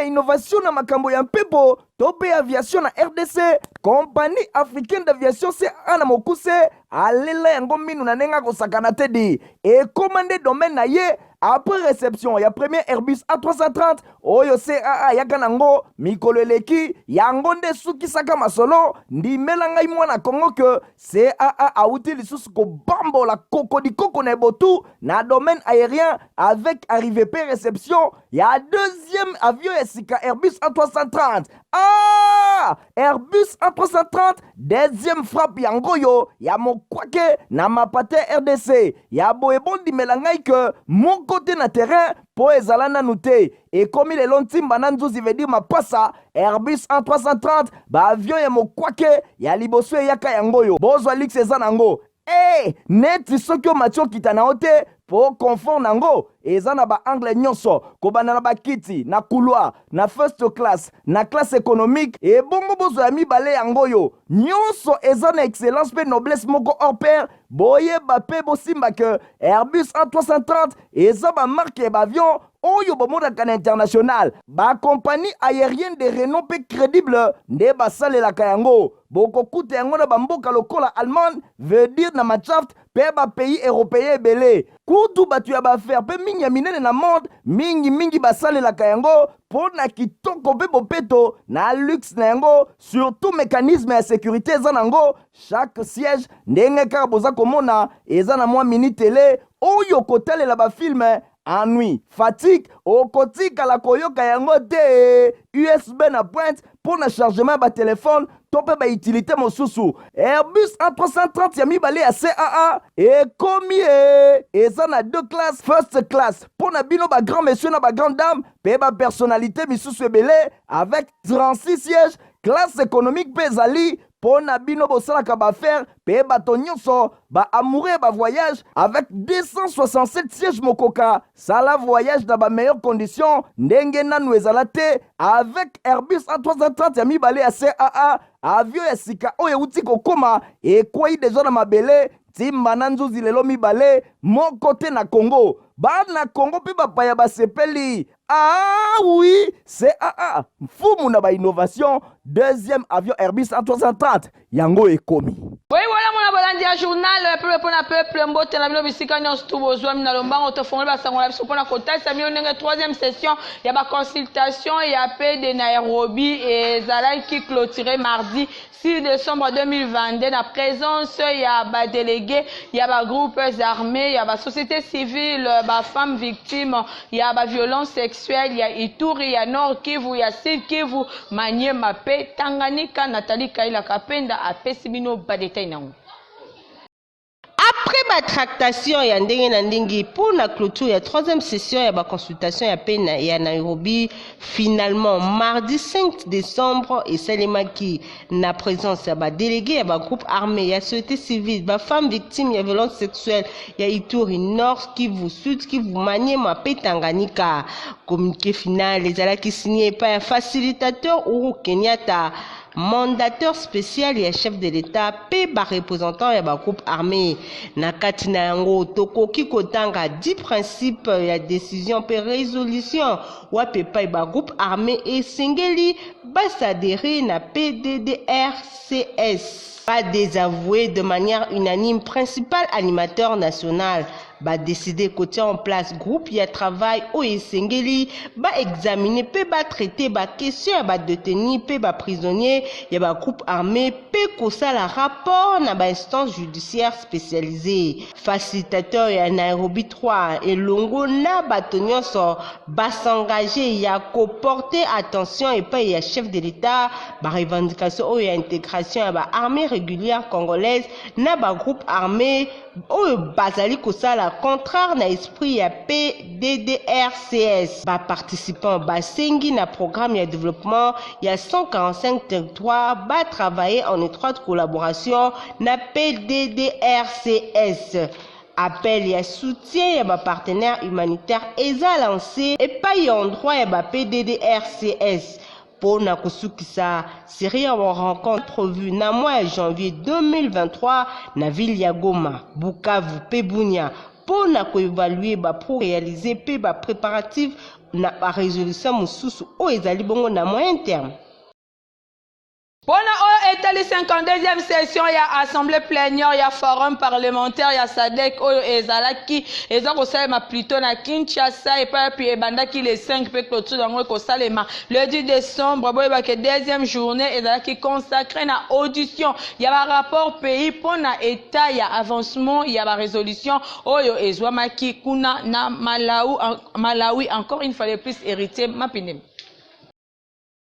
innovation na makambo ya mpepo tope aviation na RDC. Compagnie africaine d'aviation CAA na mokuse alela yango minu na nenga kosakana te di et commandé domaine na ye après réception ya premier Airbus A330 oyo CAA yaka nango mikolo eleki yango nde sukisaka masolo ndimela ngai mwana Kongo ke CAA auti lisusu kobambola koko na botu na domaine aérien avec arrivée pe réception ya deuxième avion ya sika Airbus A330. Airbus A330 deuxième frappe yango yo ya mokwake na mapate RDC ya boebondi melangai ke mon côté na terrain po ezala nanu te ekomi lelo ntimba na nzuzi veut dire mapasa Airbus A330 ba avion ya mokwake ya liboso eyaka yango yo bozwa lix eza nango neti soki omatio kita na ote po confort nango eza na ba angle nyonso kobanda na bakiti na couloir na first class na classe économique et bongo bozo ya mibale yango yo nyonso eza na excellence pe noblesse moko hors pair boyeba pe bosimba ke Airbus A330 eza ba marque ba avion oyo bomodaka na international ba compagnie aérienne de renom pe crédible nde basalelaka yango bokokuta yango na bamboka lokola Allemagne veut dire na Machaft pe ba pays européen ebele kutu batu ya baaffaire pe mingi ya minene na monde mingi basalelaka yango po na kitoko pe bopeto na luxe na yango surtout mécanisme ya sécurité eza nango chaque siège ndenge kaka boza komona eza na mwa mini télé oyo kotalela bafilme ennui, fatigue, okotika la koyoka yango te USB na pointe pour na chargement ba téléphone tope ba utilité mosusu Airbus A330 ya mibale ya CAA ekomi eza na deux classes first class pour na bino ba grand monsieur na ba grande dame pe ba personnalité misusu ebele avec 36 sièges classe économique pe ezali po na bino bosalaka baaffaire pe bato nyonso ba amoureux ba voyage avec 267 sièges mokoka sala voyage dans ba meilleures conditions ndenge nanu ezala te avec Airbus A330 ya mibale ya CAA avion ya sika oyo euti kokoma ekwei deja na mabele timba na nzuzi lelo mibale moko te na Congo bana Congo pe bapaya basepeli oui CAA mfumu na ba innovation deuxième avion Airbus A330 yango ekomi. Oui, voilà mon abonné à journal peuple pour peuple mbote na bino bisika nyonso tu bozwa mina lombango to fongole basango la biso pona kota sa mio ndenge troisième session ya ba consultation ya paix de Nairobi et zalaki clôturé mardi 6 décembre 2022 na présence ya ba délégué ya ba groupes armés ya ba société civile ba femmes victimes ya ba violence sexuelle ya Ituri ya Nord Kivu ya Sud Kivu Maniema pe Tanganyika Nathalie Kaila Kapenda apesi bino ba détail nango. Après ma tractation ya ndenge na ndenge pour la clôture ya troisième session ya ba consultation ya paix ya Nairobi finalement mardi 5 décembre et Salemaki na présence ya ba délégué ya ba groupe armé ya société civile ba femmes victimes ya violence sexuelle ya Ituri Nord Kivu Sud Kivu Maniema pe Tanganyika communiqué final les alaki signé par un facilitateur Uhuru Kenyatta mandateur spécial et chef de l'État pe ba représentant ya ba groupe armé na kati na yango tokoki kotanga 10 principes ya décision pe résolution wa pe pa ba groupe armé et singeli basadéré na PDDRCS pas désavoué de manière unanime principal animateur national ba décider côté en place groupe ya travail au Esengeli ba examiner pe ba traiter ba question ba détenu pe ba prisonnier ya ba groupe armé pe kosa la rapport na ba instance judiciaire spécialisée facilitateur ya Nairobi 3 et longo na batonyo so ba s'engager ya ko porter attention et pas ya chef de l'État ba revendication au ya intégration ya ba armée régulière congolaise na ba groupe armé au bazali kosala contraire na esprit ya PDDRCS ba participants ba sengi na programme ya développement ya 145 territoires ba travailler en étroite collaboration na PDDRCS appel ya soutien ya ba partenaires humanitaires eza lancé et pas en droit ya ba PDDRCS pour na kusukisa série en rencontre prévue na mois de janvier 2023 na ville ya Goma, Bukavu, pe Bunia pour na évaluer ba pour réaliser pe ba préparatifs na ba résolution mususu o ezali bongo na moyen terme. Pour la 52e session, il y a assemblée plénière, il y a forum parlementaire, il y a SADC, Oyo Ezalaki, et donc on plutôt na Kinshasa, et puis Banda qui les 5 peut clôture dans le 10 décembre, il y a deuxième journée, Ezalaki consacré na audition, il y a un rapport pays pour na état, il y a avancement, il y a la résolution, Oyo Ezwamaki, Kuna na Malawi, encore une fois de plus hérité, Mapinem.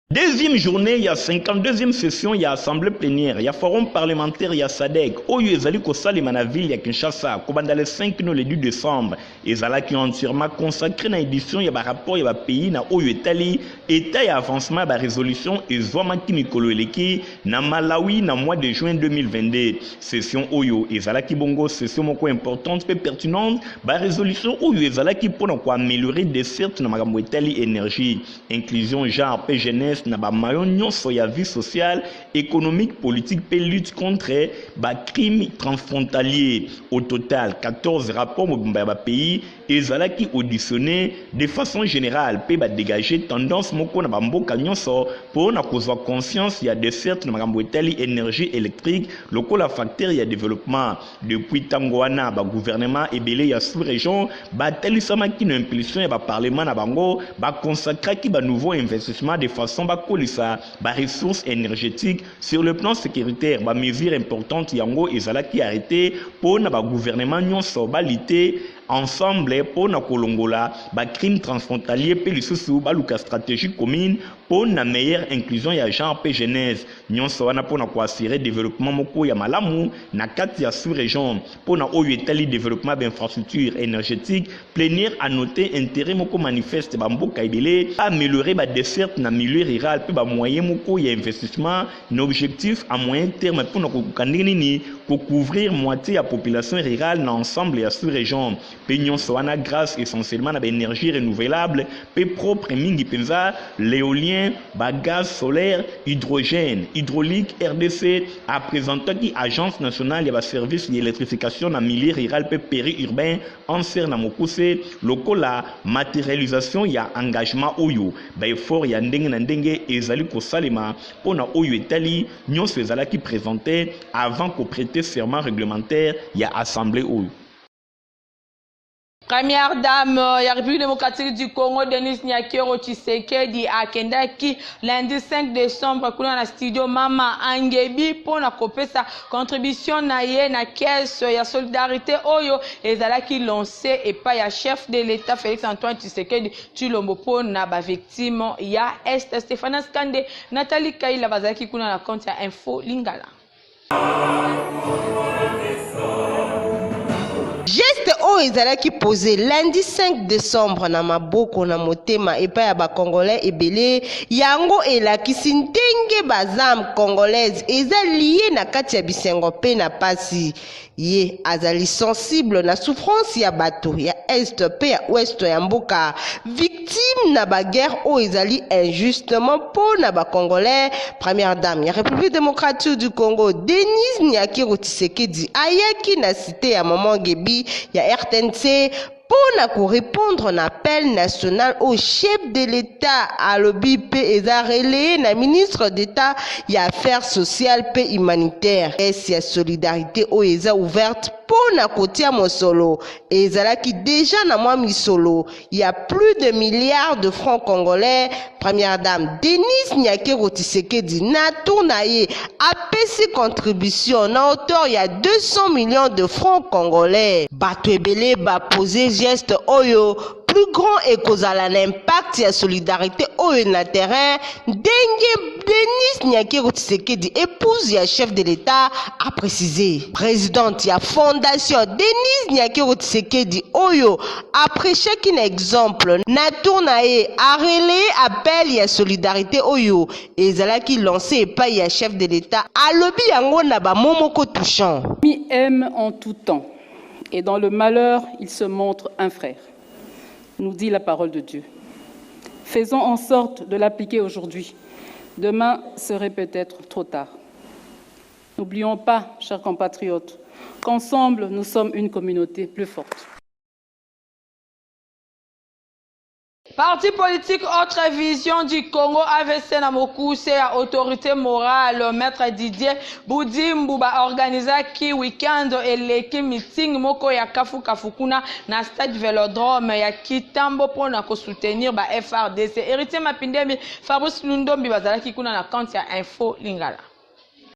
Deuxième journée, il y a 52e session, il y a assemblée plénière, il y a forum parlementaire, il y a SADC. Oyo ezali kosalema na ville ya Kinshasa, kobanda le 5 no le 10 décembre. Ezala qui entièrement consacré na édition, il y a rapport, il y a pays na Oyo Etali, état et avancement, il y a résolution ezwamaki mikolo eleki na Malawi na mois de juin 2022. Session Oyo ezala ki bongo session moko importante peu pertinente, ba résolution Oyo ezala ki pona ko améliorer des certes na makambo Etali énergie, inclusion genre pe jeunesse na ba mayon nyonso ya vie sociale, économique, politique pe lutte contre ba crime transfrontalier. Au total 14 rapports mobimba ba pays ezalaki auditionné de façon générale pe ba dégager tendance moko na ba mboka nyonso pour na kozwa conscience ya de certes na makambo Etali énergie électrique lokola facteur ya développement. Depuis tango wana ba gouvernement ebele ya sous-région ba talisamaki na impulsion ya ba parlement na bango ba consacraki ba nouveau investissement de façon ba kolisa ba ressources énergétiques sur le plan sécuritaire ba mesures importantes yango ezalaki arrêté pour na ba gouvernement nyonso ba lutter ensemble pour na kolongola ba crime transfrontalier pe lisusu ba luka stratégie commune pour na meilleure inclusion ya genre pe jeunesse nyonso wana pour na ko assurer développement moko ya malamu na kati ya sous-région pour na Oyo Etali développement d'infrastructures énergétiques. Plénière à noter intérêt moko manifeste ba mboka ebele améliorer ba desserte na milieu rural pe ba moyen moko ya investissement na objectif à moyen terme pour na ko kanini pour couvrir moitié ya population rurale na ensemble ya sous-région. Pignon soana grâce essentiellement à l'énergie renouvelable, peu propre mingi penza, l'éolien, gaz solaire, hydrogène, hydraulique, RDC, a présenté qui agence nationale de service d'électrification en milieu rural peu périurbain, en ser na mokuse, lokola matérialisation ya engagement oyo, effort ya ndenge na ndenge ezali ko salima, pona Oyo Etali, nyon se ezala qui présentait avant qu'on prêtait serment réglementaire ya assemblée oyo. Première dame de la République démocratique du Congo, Denis Nyakero Tshisekedi, a Kendaki lundi 5 décembre, dans la studio Mama Angebi pour la sa contribution na caisse ya solidarité Oyo ezalaki lancé et pas ya chef de l'État Félix Antoine Tshisekedi Tshilombo pour na ba victime ya Est Stéphane Skande Nathalie Kaila bazalaki kuna na compte ya Info Lingala. Geste o ezalaki posé lundi 5 décembre na maboko na motema epai ya ba congolais ebele yango elakisi ndenge bazam congolaise eza lié na kati ya bisengo pe na pasi ye azali sensible na souffrance ya bato ya est pe ya ouest ya mboka victime na ba guerre o ezali injustement po na ba congolais. Première dame ya République démocratique du Congo Denis Nyakero Tshisekedi ayaki na cité ya Maman Gebi ya RTNC pour répondre à l'appel national au chef de l'État à l'OBIP et à relayer la ministre d'État et affaires sociales et humanitaires. Et si la solidarité est ouverte pour na côté à Mosolo et qui déjà na moi Misolo, il y a plus de milliards de francs congolais. Première dame Denis Nyakero Tshisekedi na tournaye a payé contribution na hauteur il y a 200 millions de francs congolais. Bato ebele ba poser geste oyo plus grand et causal l'impact ya solidarité oyo na terrain ndenge Denis Nyakero Tshisekedi épouse ya chef de l'État a précisé. Présidente ya fondation Denis Nyakero Tshisekedi oyo après chaque exemple na tournaye a relayer appel ya solidarité oyo ezalaki lancé par ya chef de l'État a lobby yango na ba momoko touchant. Il aime en tout temps et dans le malheur il se montre un frère, nous dit la parole de Dieu. Faisons en sorte de l'appliquer aujourd'hui. Demain serait peut-être trop tard. N'oublions pas, chers compatriotes, qu'ensemble nous sommes une communauté plus forte. Parti politique Autre Vision du Congo AVC na mokuse ya autorité morale maître Didier Boudimbu ba organisa ki weekend eleki meeting moko ya kafu kuna na stade Vélodrome ya Kitambo pona ko soutenir ba FRDC. Héritier Mapindemi Fabrice Lundombi bazalaki kuna na compte ya Info Lingala.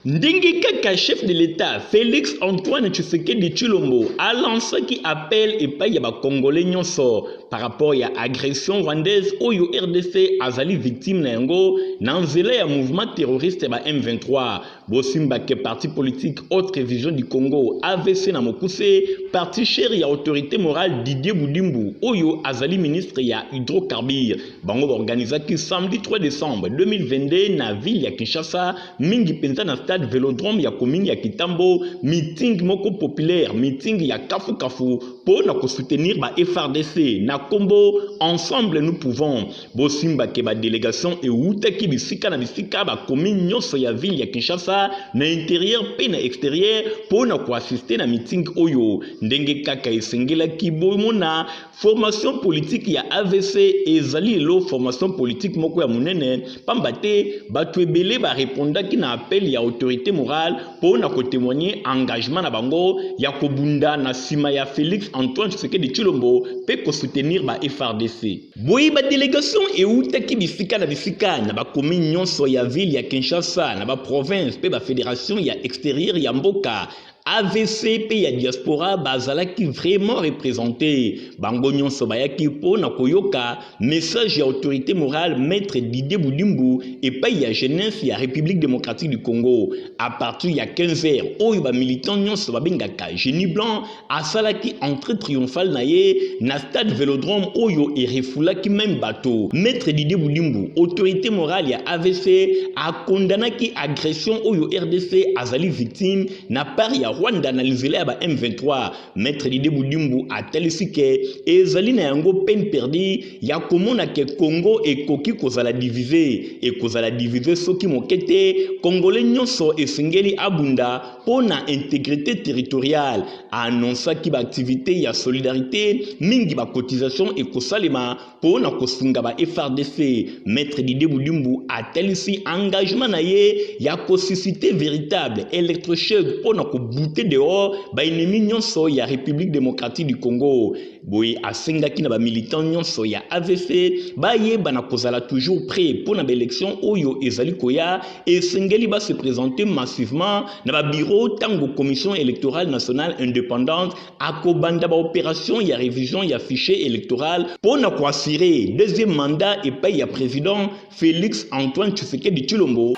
Ndingi kaka chef de l'État Félix Antoine Tshisekedi Tshilombo a lancé qui appelle et paye ba Congolais nyonso par rapport à agression rwandaise oyo RDC azali victime na yango na nzela ya mouvement terroriste ba M23 bosimba ke parti politique Autre Vision du Congo AVC na mokuse parti cher ya autorité morale Didier Boudimbu oyo azali ministre ya hydrocarbures bango organisa ki samedi 3 décembre 2022 na ville ya Kinshasa mingi penza na stade Vélodrome ya commune ya Kitambo meeting moko populaire meeting ya kafu pour na ko soutenir ba FRDC na Kombo ensemble nous pouvons bosimba ke ba délégation et outaki bisika na bisika ba commune nyonso ya ville ya Kinshasa na intérieur pe na extérieur pour na ko assister na meeting oyo ndenge kaka esengela ki bomona formation politique ya AVC ezali lo formation politique moko ya munene pambate batu ebele ba répondre ki na appel ya autorité morale pour na ko témoigner engagement na bango ya kobunda na sima ya Félix Antoine Tshisekedi Tshilombo pe ko soutenir ba FRDC. Boyi ba délégation et outaki bisika na ba commune nyonso ya ville ya Kinshasa na ba province pe ba fédération ya extérieur ya mboka AVC pe ya diaspora bazalaki vraiment représenté bango nyonso bayaki po na koyoka message ya autorité morale maître Didier Boudimbu et pa ya jeunesse ya République démocratique du Congo à partir ya 15h oyo ba militant nyonso babengaka génie blanc asalaki entrée triomphale na ye na stade Vélodrome oyo e refulaki même bateau maître Didier Boudimbu autorité morale ya AVC a condamnaki agression oyo RDC azali victime na part ya Rwanda na lizele ya ba M23 maître Didier Boudimbu atelisi ke ezali na yango peine perdue ya komona ke Congo ekoki kozala divisé soki mokete congolais nyonso esengeli abunda pona intégrité territoriale annonça ki ba activité ya solidarité mingi ba cotisation ekosalema pona kosunga ba FRDC maître Didier Boudimbu atelisi engagement na ye ya susciter véritable électrochoc pona ko bouté dehors ba ennemi nyonso ya République démocratique du Congo boy asengaki na ba militant nyonso ya AVC ba yeba na kozala toujours prêt pour na élection oyo ezali koya esengeli ba se présenter massivement na ba bureau tango commission électorale nationale indépendante akobanda ba opération ya révision ya fichier électoral pour na ko assurer deuxième mandat et pa ya président Félix Antoine Tshisekedi Tshilombo.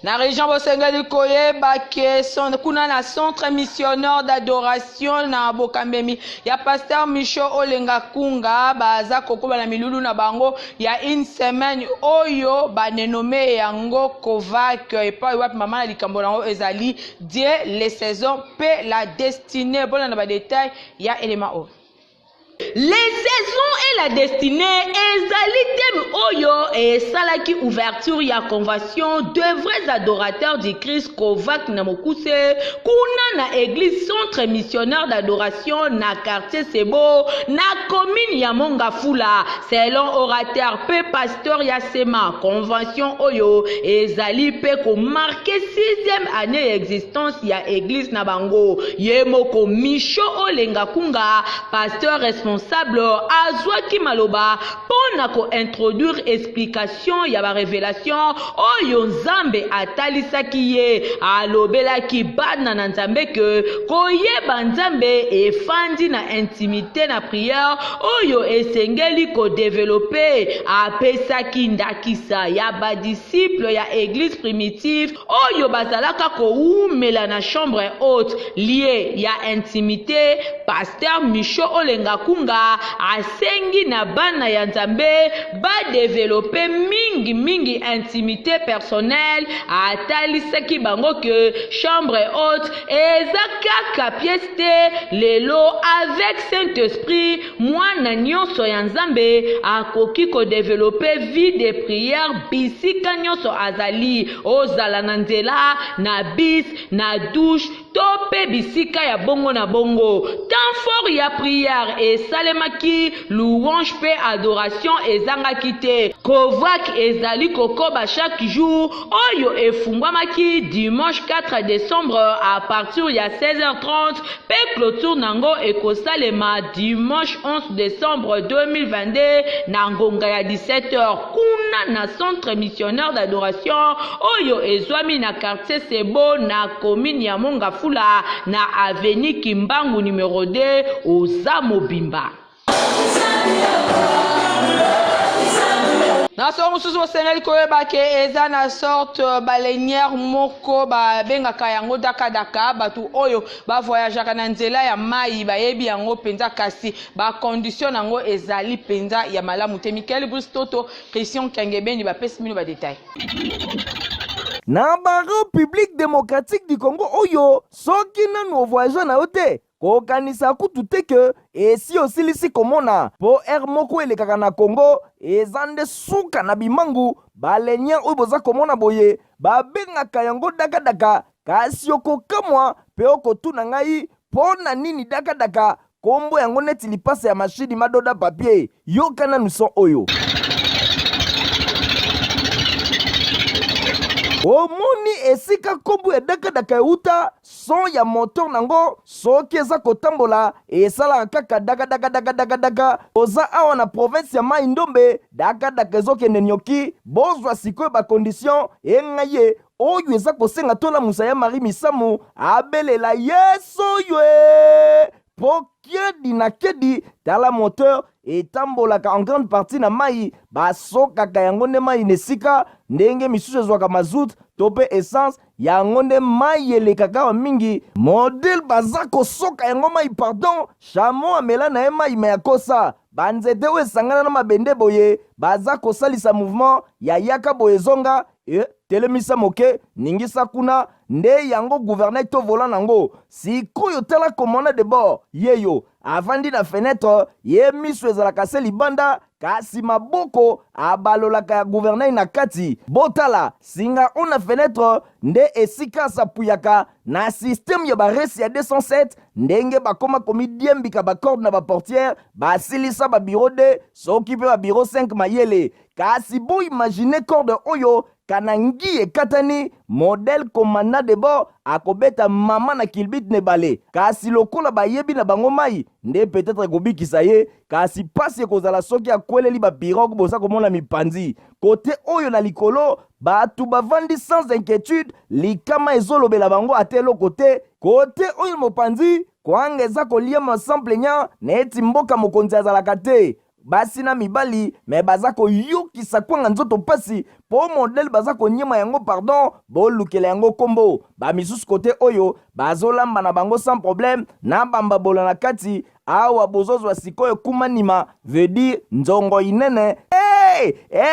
Na région Bosengeli koyeba ke son kuna na centre missionnaire d'adoration na Bokambemi ya pasteur Micho Olenga Kunga baza kokoba na milulu na bango ya une semaine oyo banenome yango Kovac epa wapi mama na likambo nango ezali Dieu les saisons pe la destinée bona na ba détail ya élément o. Les saisons et la destinée ezali thème oyo et salaki ouverture ya convention de vrais adorateurs du Christ Kovac na mokuse kuna na église centre missionnaire d'adoration na quartier Sebo na commune ya Mongafula selon orateur pe pasteur ya Sema convention oyo ezali pe ko marquer 6e année existence ya église na bango yemoko Micho Olenga Kunga pasteur responsable azwaki maloba pona ko introduire explication ya ba révélation oyo Nzambe atalisaki ye alobelaki bana na Nzambe ke koyeba Nzambe efandi na intimité na prière oyo esengeli ko développer apesaki ndakisa ya ba disciple ya église primitive oyo bazalaka ko umela na chambre haute lié ya intimité pasteur Micho Olenga Kunga asengi na bana ya Nzambe ba développer mingi intimité personnelle atalisaki bango que chambre haute eza kaka pièce te lelo avec Saint-Esprit mwana nyonso ya Nzambe akoki ko développer vie de prière bisika nyonso azali ozala na nzela na bis na douche to pe bisika ya bongo na bongo. Temps fort ya prière et salemaki louange pe adoration ezangaki te. Kovac ezali kokoba chaque jour oyo efungwamaki dimanche 4 décembre à partir ya 16h30 pe clôture nango ekosalema dimanche 11 décembre 2022 na ngonga ya 17h kuna na centre missionnaire d'adoration oyo ezwami na quartier Sebo na commune ya Mongafula na avenue Kimbangu numéro 2 oza Mobimba. Na so mususu osengeli koyeba ke eza na sorte baleinière moko babengaka yango daka batu oyo bavoyageaka na nzela ya mai bayebi yango penza kasi bacondition yango ezali penza ya malamu te. Michael Bristoto, Christian Kangebeni bapesi mino badetail. Na République démocratique du Congo oyo soki nanu voyage na ote kokanisa kutu te ke esi osilisi komona po air moko elekaka na Congo eza nde suka na bimangu balenien oyo boza komona boye babengaka yango daka kasi okokamwa pe okotuna ngai po na nini daka kombo yango neti lipasa ya mashini madoda papier yokana nuson oyo. Omoni esika kombo ya daka euta son ya moteur nango soki eza kotambola esalaka kaka daka oza awa na province ya Mai Ndombe daka ezokende nyoki bozwa sikoyo bakondition engaye oyo eza kosenga tola musa ya Marie Misamu abelela yeso ywe po kedi na kedi tala moteur etambolaka en grande partie na mai basokaka yango nde mai nesika ndenge misusu ezwaka mazout to pe essence yango nde mai elekaka wa mingi modele baza kosoka yango mai pardon chamo amela na ye mai me ya kosa banzete oyo esangana na mabende boye baza kosalisa mouvement ya yaka boye zonga telemisa moke ningisa kuna nde yango gouverner to volant nango sikoyo tala komona de bord yeyo avandi na fenêtre ye miso ezalaka se libanda kasi maboko abalolaka ya gouverner na kati botala singa ona fenêtre nde esika sapuyaka na système ya baresi ya 207 ndenge bakoma komi diembika bacorde na baportière basilisa babiro de soki pe babiro 5 mayele kasi bo imagine corde oyo kanangi ekatani modèle komanda de bord akobeta mama na kilbit ne bale kasi lokola bayebi na bango mai nde peut-être kobikisa ye kasi pasi ekozala soki akweleli bapirogue bosa komona mipanzi kote oyo na likolo batu bavandi sans inquiétude likama ezolobela bango ate eloko te kote oyo mopanzi kwanga eza koliama sans plaignant neti mboka mokonzi azalaka te basi na mibali me baza koyokisa kwanga nzoto pasi po modele baza konyema yango pardon bolukela yango kombo bamisusu kote oyo bazolamba na bango sans problème na bambabola na kati awa bozozwa sikoyo kumanima veut dire nzongo inene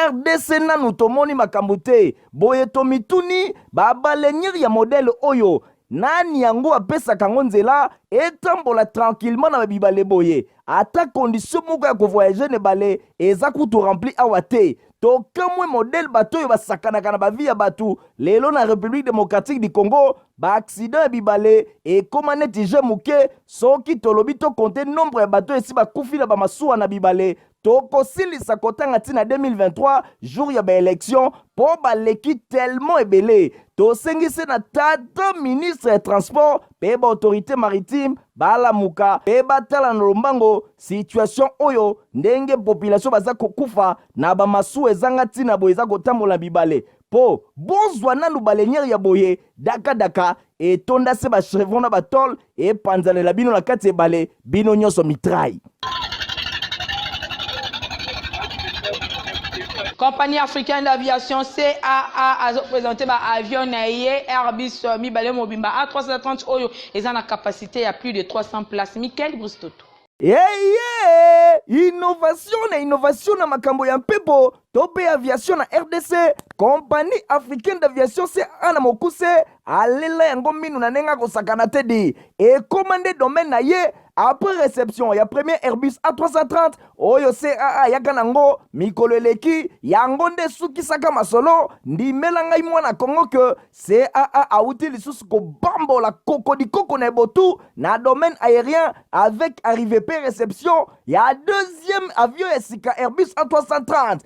RDC nanu tomoni makambo te boye tomituni babaleniri ya modele oyo nani yango apesaka ngo nzela etambola tranquillement na babibale boye ata condition moko ya kovoyage ne bale eza kutu rempli awa te tokamwe modele bato oyo basakanaka na bavi ya batu lelo na République démocratique du Congo baaccident ya bibale ekoma neti je moke soki tolobi tokonte nombre ya bato esi bakufi na bamasuwa na bibale tokosilisa kotanga ntina 2023 jour ya baélection po baleki tellement ebele tosengisi na tata ministre ya transport pe baautorité maritime balamuka pe batala na lombango situation oyo ndenge population baza kokufa na bamasuwa ezanga ntina boye eza kotambola bibale po bozwa nanu baleniere ya boye daka etonda se bachevron na batole epanzalela bino na kati ebale bino nyonso mitraille. Compagnie africaine d'aviation CAA a présenté l'avion Airbus Mibale Mobimba A330 Oyo et en a capacité à plus de 300 places. Michael Bristoto. Innovation na makambo ya mpepo tope aviation na RDC compagnie africaine d'aviation CAA na mokuse alela yango minu na nenga kosakana te di e commandé domaine na ye après réception ya premier Airbus A330 oyo CAA yaka nango mikolo eleki yango nde sukisaka masolo ndimela ngai mwana Kongo ke CAA auti lisusu kobambola kokodikoko na ebotu na domaine aérien avec arrivée pe réception ya deuxième avion esika Airbus A330.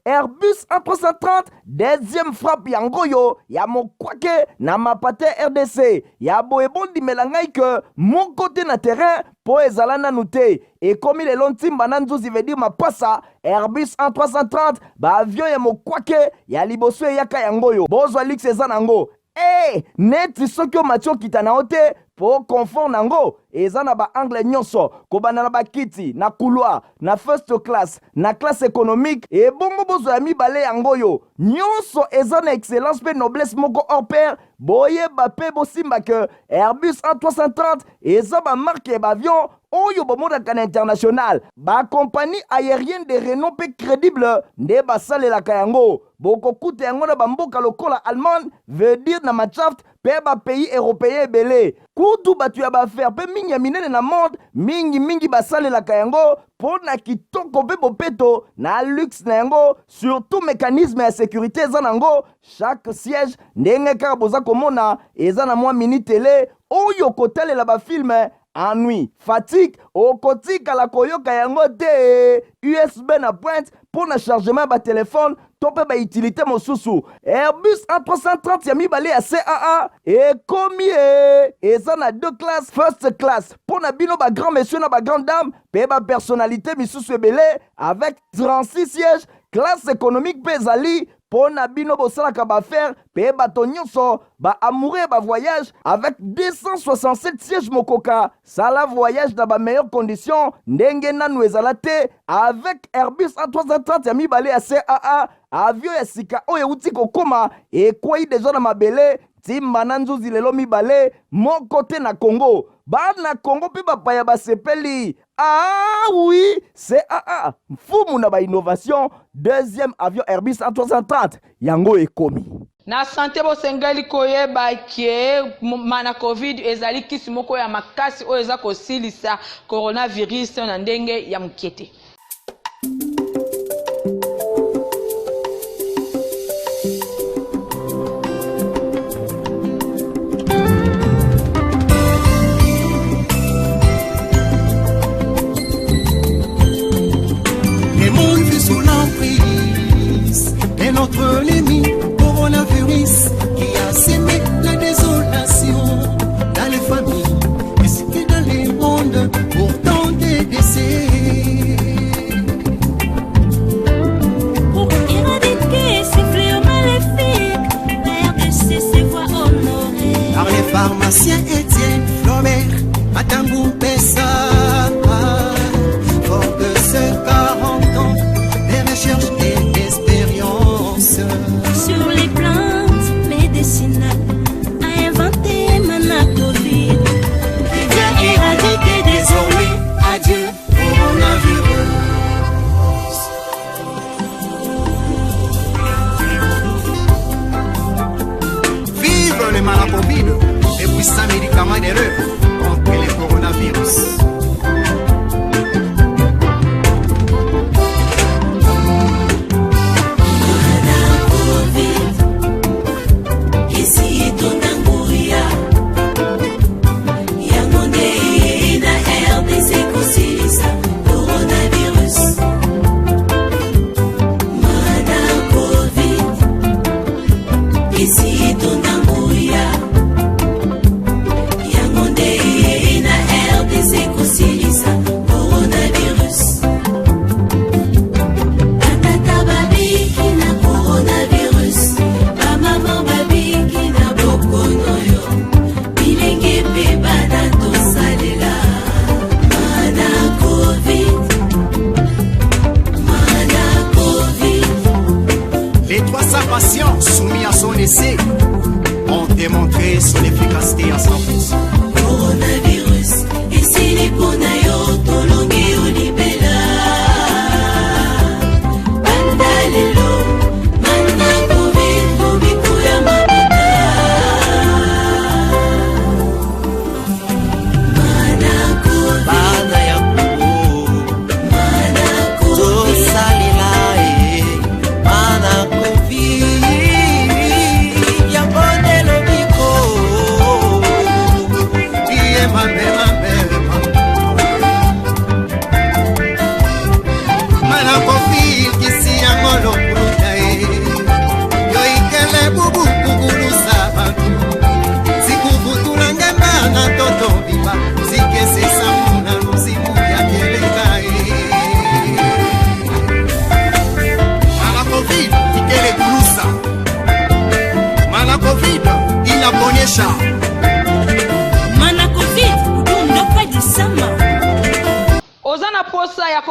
Airbus A330 deuxième frappe yango yo ya mokwake na mapate RDC ya boyebondi melangai ke mon côté na terrain po ezala nanu te ekomi lelo ntimba na nzuzi veut dire mapasa Airbus A330 ba avion ya mokwake ya liboso eyaka yango yo bozwa lix eza nango neti soki omati okita na yo te po confort nango eza na baangle nyonso kobanda na bakiti na couloir na first class na classe économique ebongo bozwa ya mibale yango yo nyonso eza na excellence pe noblesse moko hors pair boyeba pe bosimba ke Airbus A330 eza bamarke ya baavion oyo bomondaka na international bakompagnie aérienne de renom pe crédible nde basalelaka yango bokokuta yango na bamboka lokola Allemagne veut dire na Machaft pe bapays européen ebele kutu bato ya baaffaire pe mingi ya minene na monde mingi basalelaka yango mpo na kitoko pe bopeto na luxe na yango surtout mécanisme ya sécurité eza nango chaque siège ndenge kaka boza komona eza na mwa mini télé oyo kotalela bafilme ennui fatigue okotikala koyoka yango te USB na pointe pour na chargement ba téléphone to pe ba utilité mosusu Airbus A330 ya mibale ya CAA ekomi eza na deux classes first class pour na bino ba grand monsieur na ba grande dame pe ba personnalité misusu ebele avec 36 sièges classe économique pe ezali po na bino bosalaka baaffaire pe bato nyonso baamoureux ba voyage avec 267 sièges mokoka sala voyage na ba meilleures conditions ndenge nanu ezala te avec Airbus A330 ya mibale ya CAA avion ya sika oyo euti kokoma ekwei deja na mabele ntimba na nzuzi lelo mibale moko te na Congo bana Congo mpe bapaya basepeli oui CAA mfumu na bainnovation deuxième avion Airbus A330 yango ekomi na santé bosengeli koyeba ke mana covid ezali kisi moko ya makasi oyo eza kosilisa coronavirus na ndenge ya mukete. Notre ennemi, coronavirus, qui a semé la désolation dans les familles, ainsi que dans les mondes, pour tenter d'essayer. Pour éradiquer ces fléaux maléfiques, RDC se voit honoré par les pharmaciens Étienne Flaubert, Matambou Pessa, fort de ces 40 ans, des recherches et sur les plantes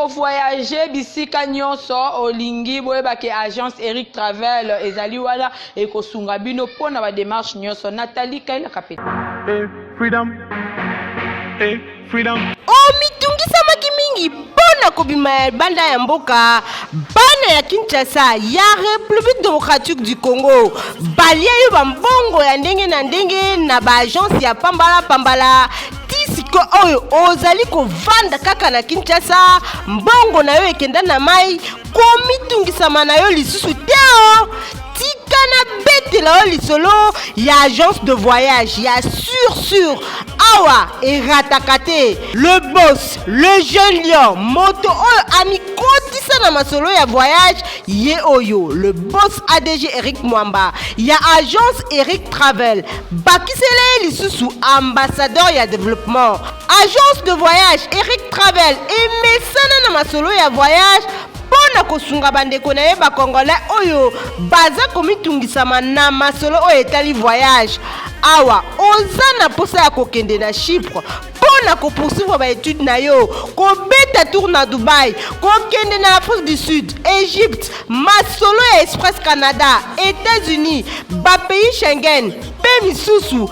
voyager bisika nyonso olingi boyeba ke agence Eric Travel ezali wana ekosunga bino pona ba démarche nyonso. Nathalie Kaila Kapeta. Freedom. Freedom. Omitungisamaki mingi pona kobima ya banda ya mboka bana ya Kinshasa ya République démocratique du Congo balia yo bambongo ya ndenge na ndenge na ba agence ya pambala tisiko oyo ozali kovanda kaka na Kinshasa mbongo na yo ekenda na mai komitungisama na yo lisusu teo tika na betela yo lisolo ya agence de voyage ya sur awa eratakate le boss le jeune lion moto oyo amikotisa na masolo ya voyage ye oyo le boss ADG Eric Mwamba ya agence Eric Travel bakisele lisusu ambassadeur ya développement agence de voyage Eric Travel emesana na masolo ya voyage pona kosunga bandeko na ye bakongolais oyo baza komitungisama na masolo oyo etali voyage awa oza na posa ya kokende na Chypre pona kopoursuivre baétude na yo kobeta tour na Dubai kokende na Afrique du Sud Égypte masolo ya Express Canada États-Unis bapays Schengen pe misusu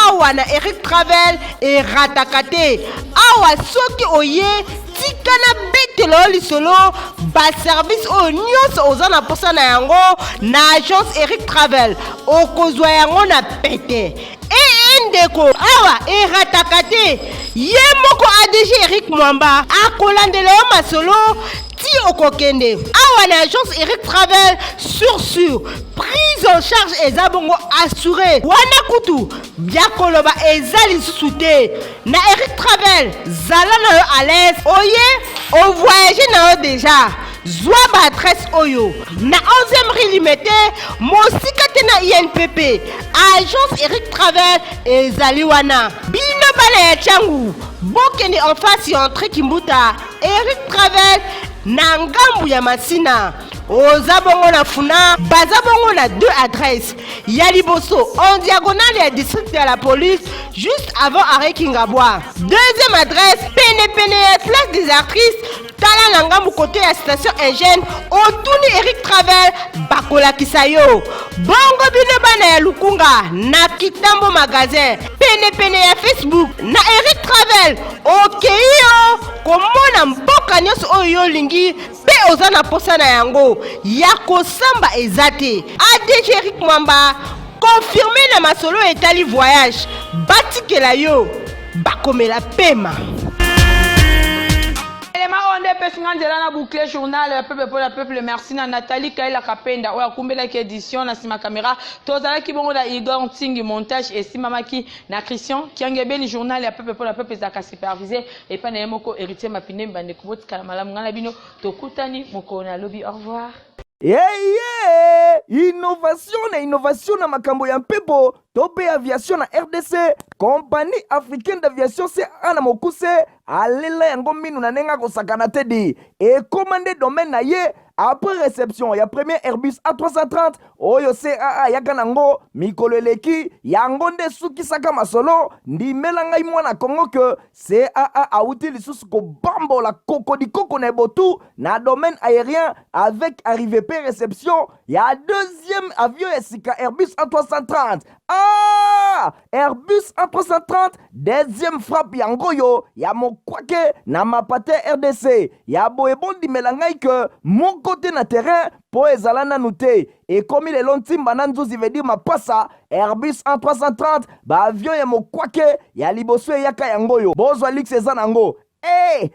awa na Eric Travel eratakate awa soki oye tika na betelo lisolo ba service oyo nyonso oza na posa na yango na agence Eric Travel okozwa yango na pete ndeko awa eratakate ye moko ADG Eric Mwamba akolandela yo masolo ti okokende awa na agence Eric Travel sur prise en charge eza bongo assuré wana kutu biakoloba eza lisusu te na Eric Travel zala na yo à l'aise oye o voyager na yo déjà zwa ba adresse oyo na 11e rue Limete mosika te na INPP agence Eric Travel ezali wana bino bana ya changu bokende en face ya entrée Kimbuta Eric Travel na ngambu ya Masina oza bongo na funa baza bongo na 2 adresses ya liboso en diagonale ya district de la police juste avant arrêt Kingabwa. Deuxième adresse pene ya place des actrices tala na ngambu côté ya station Engine otuni Eric Travel bakolakisa yo bongo bino bana ya Lukunga na Kitambo magasin pene ya Facebook na Eric Travel okeyo komona mboka nyonso oyo yolingi pe oza na posa na yango ya kosamba ezate ADG Eric Mwamba confirmé na masolo etali voyage batikela yo bakomela pema. Onde pesinga nzela na boucler journal peuple pour le peuple. Merci na Nathalie Kaila Kapenda oya kumbela ki édition na sima caméra tozala ki bongo na Igor Ntingi montage et simamaki na Christian Kiangebeli journal ya peuple pour le peuple zaka supervisé et pas na moko héritier mapine mbande kuboti kala malamu ngana bino tokutani moko na lobby au revoir. Innovation na makambo ya mpepo tope aviation na RDC compagnie africaine d'aviation CA na mokuse alela yango minu na nenga kosakana tedi et commandé domaine na ye après réception ya premier Airbus A330 oyo CAA yaka nango mikolo eleki yango nde sukisaka masolo ndimela ngai mwana Kongo ke CAA auti lisusu kobambola koko na botu na domaine aérien avec arrivée pe réception ya deuxième avion esika Airbus A330 Airbus A330 deuxième frappe yango yo ya mokwake na mapate RDC ya boebondi melangai ke mon côté na terrain po ezala nanu te et comme le lontimba na nzuzi veut dire mapasa Airbus A330 ba avion ya mokwake ya liboso yaka yango yo bozwa lix eza nango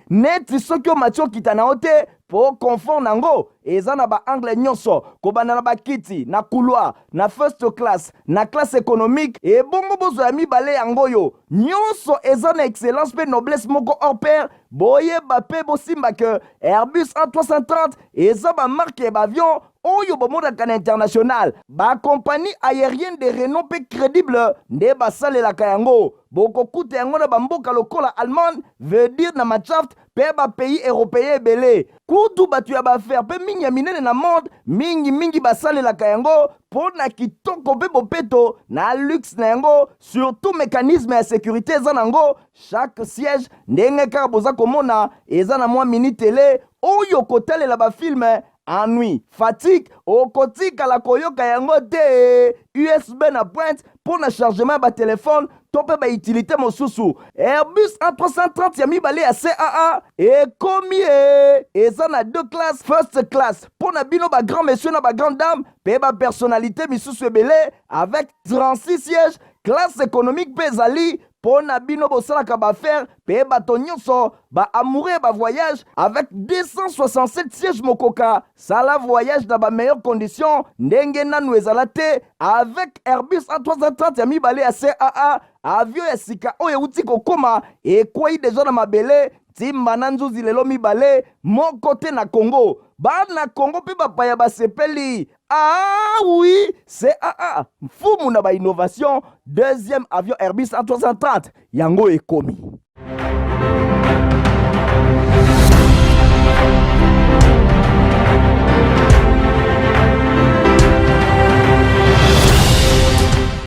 neti soki o matio kitana ote po confort nango eza na ba angle nyonso kobanda na bakiti na couloir na first class na classe économique et bongo bozwa mibale yango yo nyonso eza na excellence pe noblesse moko hors pair boyeba pe bosimba ke Airbus A330 eza ba marque ba avion oyo bomodaka na international ba compagnie aérienne de renom pe crédible nde basalelaka yango bokokuta yango na bamboka lokola Allemagne veut dire na Mannschaft pe bapays européen ebele kutu bato ya bafere mpe mingi ya minene na monde mingi basalelaka yango mpo na kitoko mpe bopeto na luxe na yango, surtout mécanisme ya sécurité eza nango. Chaque siège ndenge kaka boza komona eza na mwa mini tele oyo kotalela bafilme. Ennui, fatigue, okotikala koyoka yango te. USB na pointe pour na chargement ba téléphone, tope ba utilité mosusu. Airbus A330 ya mibale ya CAA ekomi eza na 2 classes, first class pour na bino ba grand monsieur na ba grande dame, pe ba personnalité misusu ebele avec 36 sièges. Classe économique pe ezali pour na bino bosalaka bafere pe bato nyonso ba amoureux ba voyage avec 267 sièges mokoka. Sala voyage dans ba meilleures conditions ndenge nanu ezala te avec Airbus A330 ya mibale ya CAA. Avion ya sika oyo euti kokoma ekwei deja na mabele timba na nzuzi lelo mibale moko te na Congo. Bana Congo pe bapaya basepeli. Ah oui, CAA mfumu na ba innovation. Deuxième avion Airbus A330 yango ekomi.